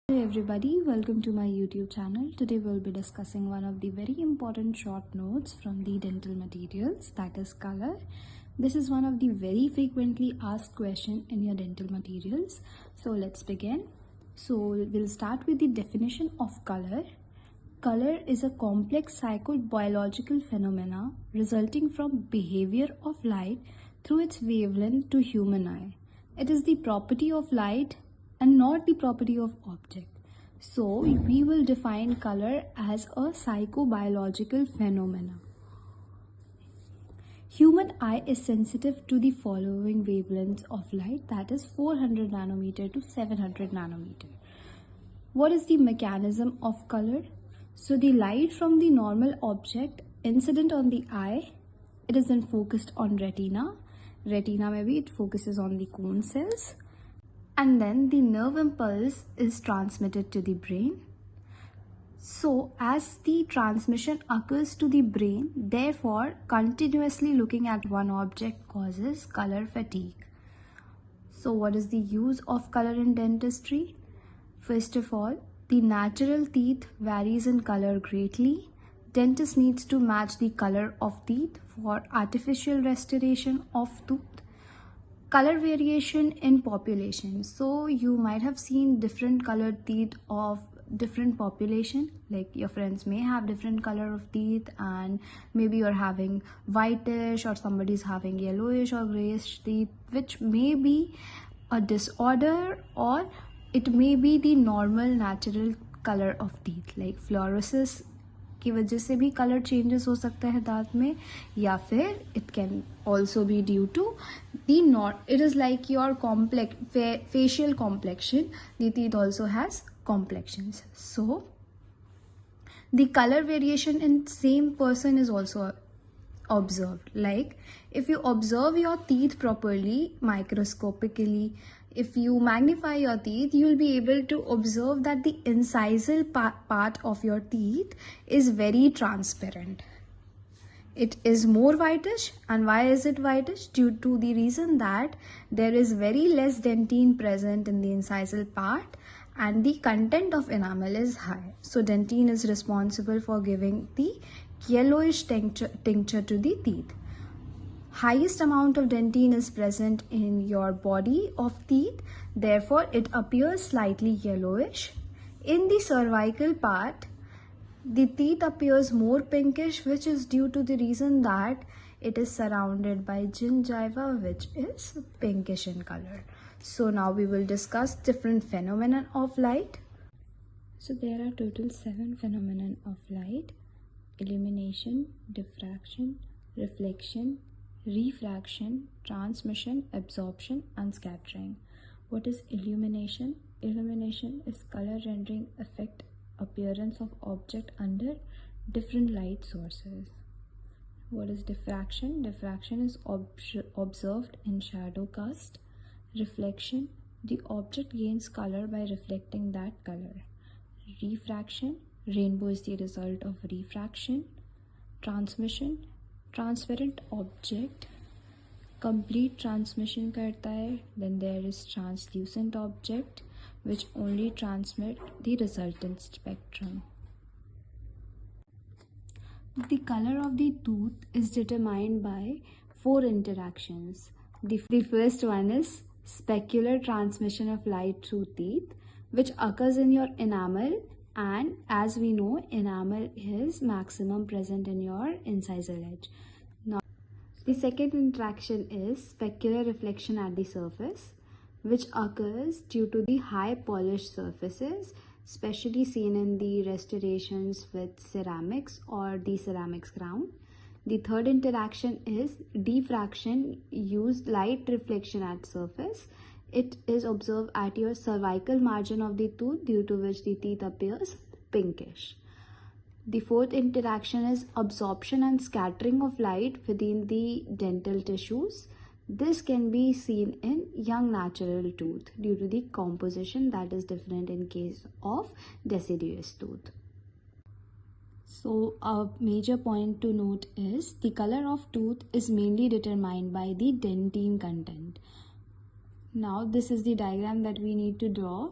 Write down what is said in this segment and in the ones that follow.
Hey everybody, welcome to my YouTube channel. Today we'll be discussing one of the very important short notes from the dental materials, that is color. This is one of the very frequently asked question in your dental materials. So let's begin. So we'll start with the definition of color. Color is a complex psychobiological phenomena resulting from behavior of light through its wavelength to human eye. It is the property of light and not the property of object. So we will define color as a psychobiological phenomena. Human eye is sensitive to the following wavelengths of light, that is 400 nanometer to 700 nanometer. What is the mechanism of color? So the light from the normal object incident on the eye, it is then focused on retina. Retina maybe it focuses on the cone cells. And then the nerve impulse is transmitted to the brain. So as the transmission occurs to the brain, therefore continuously looking at one object causes color fatigue. So what is the use of color in dentistry? First of all, the natural teeth varies in color greatly. Dentist needs to match the color of teeth for artificial restoration of tooth. Color variation in population. So you might have seen different colored teeth of different population, like your friends may have different color of teeth, and maybe you're having whitish or somebody's having yellowish or grayish teeth, which may be a disorder or it may be the normal natural color of teeth, like fluorescence की वजह से भी colour changes हो सकता है दांत में, या फिर it can also be due to the not it is like your facial complexion. The teeth also has complexions. So the color variation in same person is also observed. Like if you observe your teeth properly microscopically, if you magnify your teeth, you will be able to observe that the incisal part of your teeth is very transparent. It is more whitish. And why is it whitish? Due to the reason that there is very less dentine present in the incisal part and the content of enamel is high. So dentine is responsible for giving the yellowish tincture to the teeth. Highest amount of dentine is present in your body of teeth, therefore it appears slightly yellowish. In the cervical part, the teeth appears more pinkish, which is due to the reason that it is surrounded by gingiva, which is pinkish in color. So now we will discuss different phenomena of light. So there are total 7 phenomena of light: illumination, diffraction, reflection, refraction, transmission, absorption, and scattering. What is illumination? Illumination is color rendering effect, appearance of object under different light sources. What is diffraction? Diffraction is observed in shadow cast. Reflection, the object gains color by reflecting that color. Refraction, rainbow is the result of refraction. Transmission, transparent object complete transmission करता है. Then there is translucent object which only transmit the resultant spectrum. The color of the tooth is determined by 4 interactions. The first one is specular transmission of light through teeth, which occurs in your enamel, and as we know, enamel is maximum present in your incisal edge. Now, the second interaction is specular reflection at the surface, which occurs due to the high polished surfaces, especially seen in the restorations with ceramics or the ceramics crown. The third interaction is diffraction, used light reflection at surface. It is observed at your cervical margin of the tooth, due to which the teeth appears pinkish. The fourth interaction is absorption and scattering of light within the dental tissues. This can be seen in young natural tooth due to the composition that is different in case of deciduous tooth. So a major point to note is the color of tooth is mainly determined by the dentine content. Now this is the diagram that we need to draw.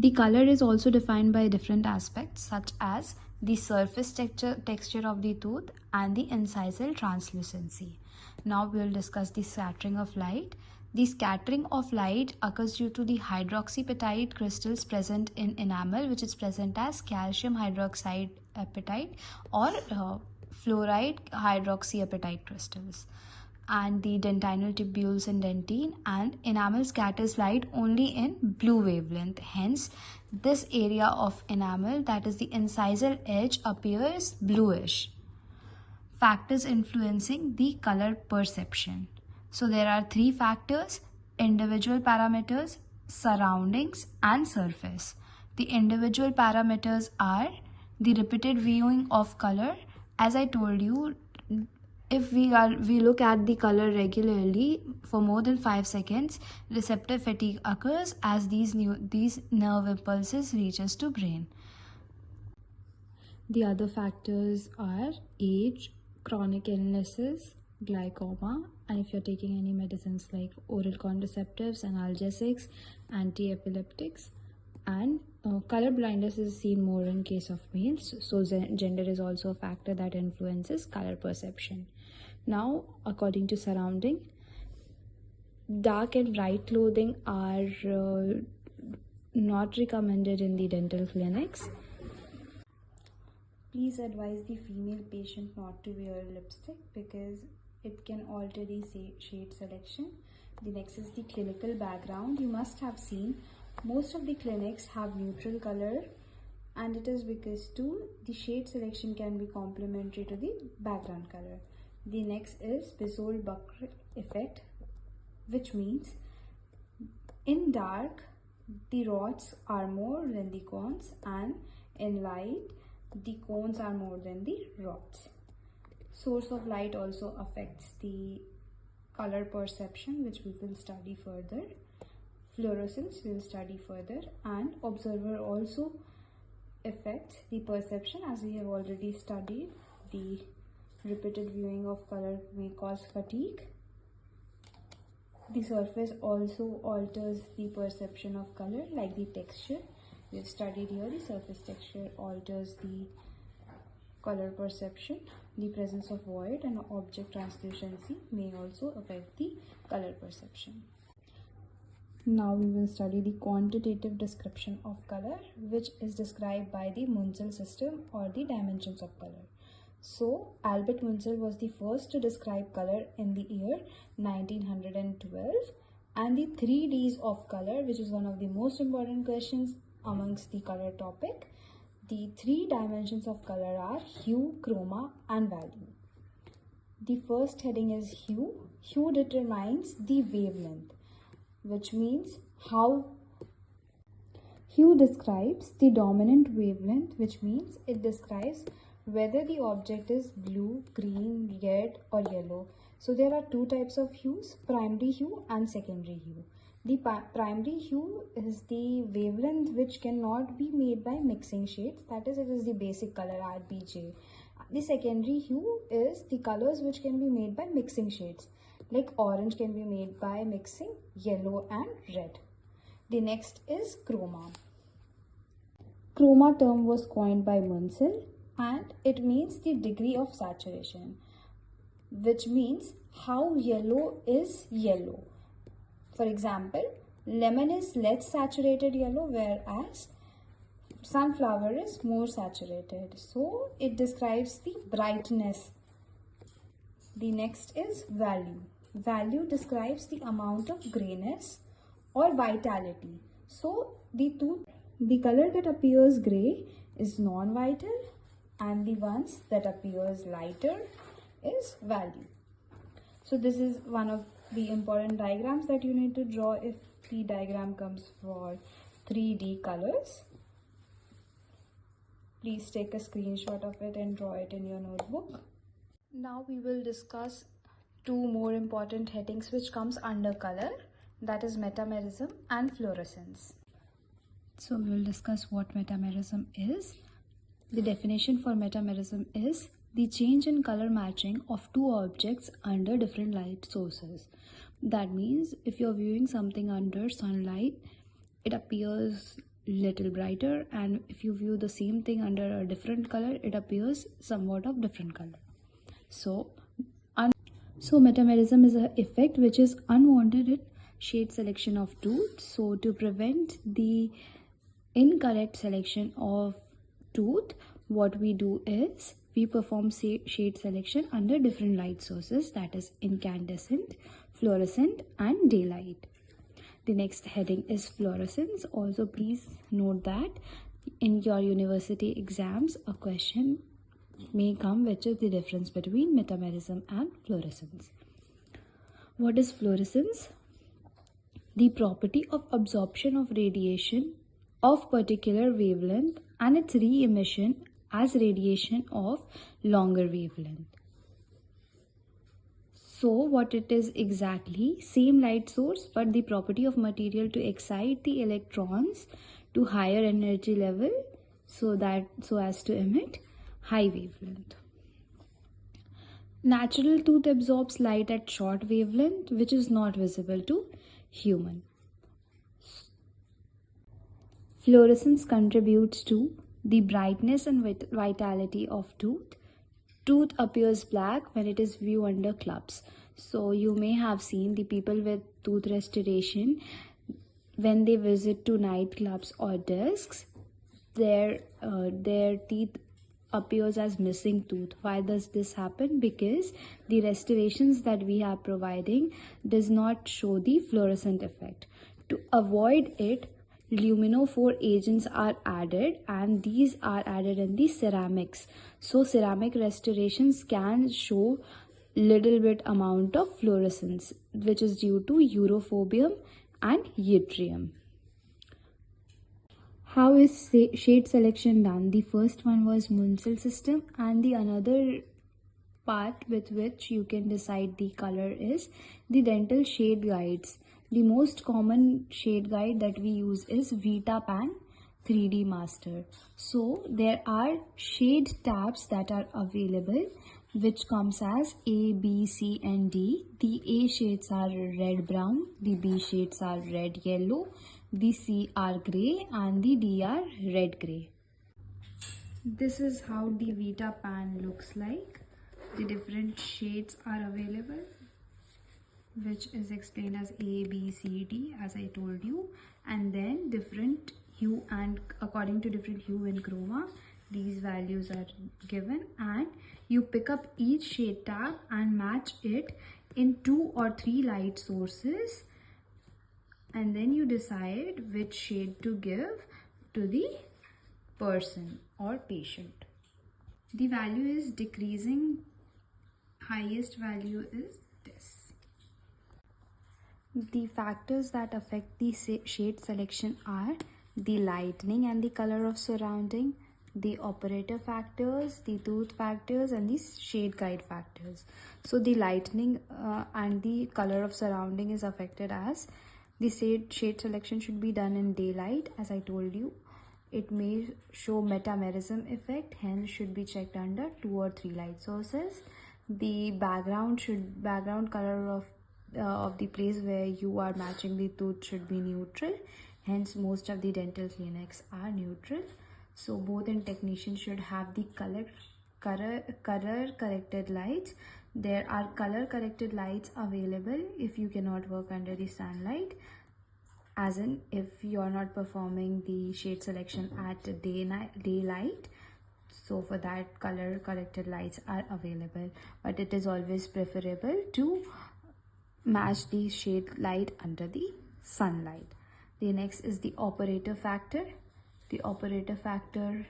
The color is also defined by different aspects such as the surface texture of the tooth and the incisal translucency. Now we will discuss the scattering of light. The scattering of light occurs due to the hydroxyapatite crystals present in enamel, which is present as calcium hydroxide apatite or fluoride hydroxyapatite crystals, and the dentinal tubules in dentine, and enamel scatters light only in blue wavelength. Hence, this area of enamel, that is the incisal edge, appears bluish. Factors influencing the color perception. So there are three factors: individual parameters, surroundings, and surface. The individual parameters are the repeated viewing of color. As I told you, if we look at the color regularly for more than 5 seconds, receptive fatigue occurs as these nerve impulses reaches to brain. The other factors are age, chronic illnesses, glaucoma, and if you're taking any medicines like oral contraceptives, analgesics, anti-epileptics, and color blindness is seen more in case of males, so gender is also a factor that influences color perception. Now, according to surrounding, dark and bright clothing are not recommended in the dental clinics. Please advise the female patient not to wear lipstick because it can alter the shade selection. The next is the clinical background. You must have seen most of the clinics have neutral color, and it is because the shade selection can be complementary to the background color. The next is Bezold-Buckle effect, which means in dark the rods are more than the cones, and in light the cones are more than the rods. Source of light also affects the color perception, which we will study further. Fluorescence we will study further, and observer also affects the perception, as we have already studied. The repeated viewing of color may cause fatigue. The surface also alters the perception of color, like the texture. We have studied here the surface texture alters the color perception. The presence of void and object translucency may also affect the color perception. Now we will study the quantitative description of color, which is described by the Munsell system or the dimensions of color. So, Albert Munsell was the first to describe color in the year 1912, and the 3 Ds of color, which is one of the most important questions amongst the color topic. The 3 dimensions of color are hue, chroma, and value. The first heading is hue. Hue determines the wavelength, which means hue describes the dominant wavelength, which means it describes whether the object is blue, green, red, or yellow. So there are 2 types of hues: primary hue and secondary hue. The primary hue is the wavelength which cannot be made by mixing shades, that is, it is the basic color RBJ. The secondary hue is the colors which can be made by mixing shades, like orange can be made by mixing yellow and red. The next is chroma. Chroma term was coined by Munsell, and it means the degree of saturation, which means how yellow is yellow. For example, lemon is less saturated yellow, whereas sunflower is more saturated. So it describes the brightness. The next is value. Value describes the amount of grayness or vitality. So the color that appears gray is non-vital, and the ones that appears lighter is value. So this is one of the important diagrams that you need to draw if the diagram comes for 3D colors. Please take a screenshot of it and draw it in your notebook. Now we will discuss 2 more important headings which comes under color, that is metamerism and fluorescence. So we will discuss what metamerism is. The definition for metamerism is the change in color matching of 2 objects under different light sources. That means if you're viewing something under sunlight, it appears little brighter, and if you view the same thing under a different color, it appears somewhat of different color. So metamerism is an effect which is unwanted in shade selection of tooth. So to prevent the incorrect selection of tooth, what we do is we perform shade selection under different light sources, that is incandescent, fluorescent and daylight. The next heading is fluorescence. Also please note that in your university exams a question may come, which is the difference between metamerism and fluorescence. What is fluorescence? The property of absorption of radiation of particular wavelength and its re-emission as radiation of longer wavelength. So what it is exactly? Same light source, but the property of material to excite the electrons to higher energy level so as to emit high wavelength. Natural tooth absorbs light at short wavelength, which is not visible to human. Fluorescence contributes to the brightness and vitality of tooth. Tooth appears black when it is viewed under clubs. So you may have seen the people with tooth restoration, when they visit to night clubs or discs, their teeth appears as missing tooth. Why does this happen? Because the restorations that we are providing does not show the fluorescent effect. To avoid it, luminophore agents are added, and these are added in the ceramics. So ceramic restorations can show little bit amount of fluorescence, which is due to europhobium and yttrium. How is shade selection done? The first one was Munsell system, and the another part with which you can decide the color is the dental shade guides. The most common shade guide that we use is vitapan 3D Master. So there are shade tabs that are available, which comes as A, B, C and D. The A shades are red brown, the B shades are red yellow, the C are grey and the D are red grey. This is how the vitapan looks like. The different shades are available, which is explained as A, B, C, D as I told you, and then different hue, and according to different hue and chroma these values are given, and you pick up each shade tab and match it in 2 or 3 light sources, and then you decide which shade to give to the person or patient. The value is decreasing, highest value is this. The factors that affect the shade selection are the lightening and the color of surrounding, the operator factors, the tooth factors and the shade guide factors. So the lightening and the color of surrounding is affected as the shade selection should be done in daylight. As I told you, it may show metamerism effect, hence should be checked under 2 or 3 light sources. The background color of the place where you are matching the tooth should be neutral, hence most of the dental clinics are neutral. So both in technicians should have the color corrected lights. There are color corrected lights available if you cannot work under the sunlight, as in if you are not performing the shade selection at daylight. So for that, color corrected lights are available, but it is always preferable to match the shade light under the sunlight. The next is the operator factor. The operator factor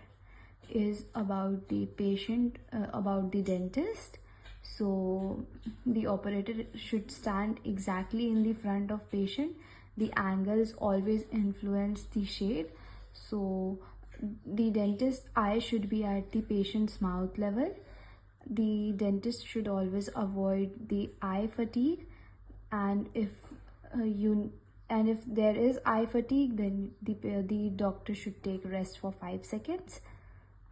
is about the patient, about the dentist. So the operator should stand exactly in the front of patient. The angles always influence the shade. So the dentist's eye should be at the patient's mouth level. The dentist should always avoid the eye fatigue, and if there is eye fatigue, then the doctor should take rest for 5 seconds,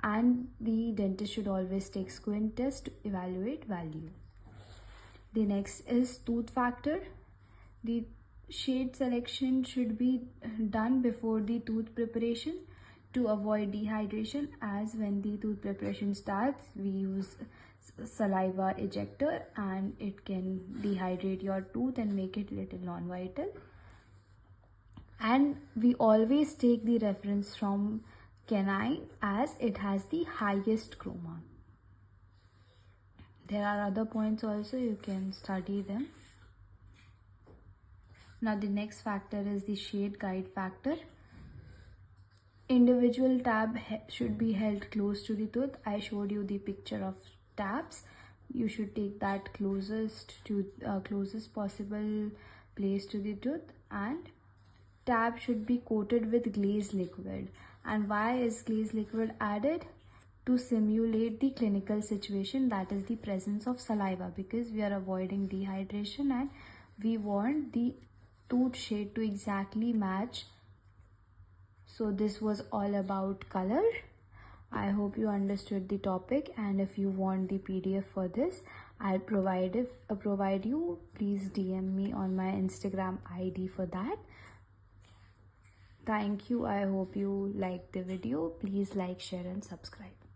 and the dentist should always take squint test to evaluate value. The next is tooth factor. The Shade selection should be done before the tooth preparation to avoid dehydration, as when the tooth preparation starts we use saliva ejector and it can dehydrate your tooth and make it little non-vital. And we always take the reference from canine as it has the highest chroma. There are other points also, you can study them. Now the next factor is the shade guide factor. Individual tab should be held close to the tooth. I showed you the picture of tabs. You should take that closest possible place to the tooth, and tab should be coated with glaze liquid. And why is glaze liquid added? To simulate the clinical situation, that is the presence of saliva, because we are avoiding dehydration and we want the tooth shade to exactly match. So this was all about color. I hope you understood the topic, and if you want the PDF for this, I'll provide you. Please DM me on my Instagram ID for that. Thank you. I hope you liked the video. Please like, share and subscribe.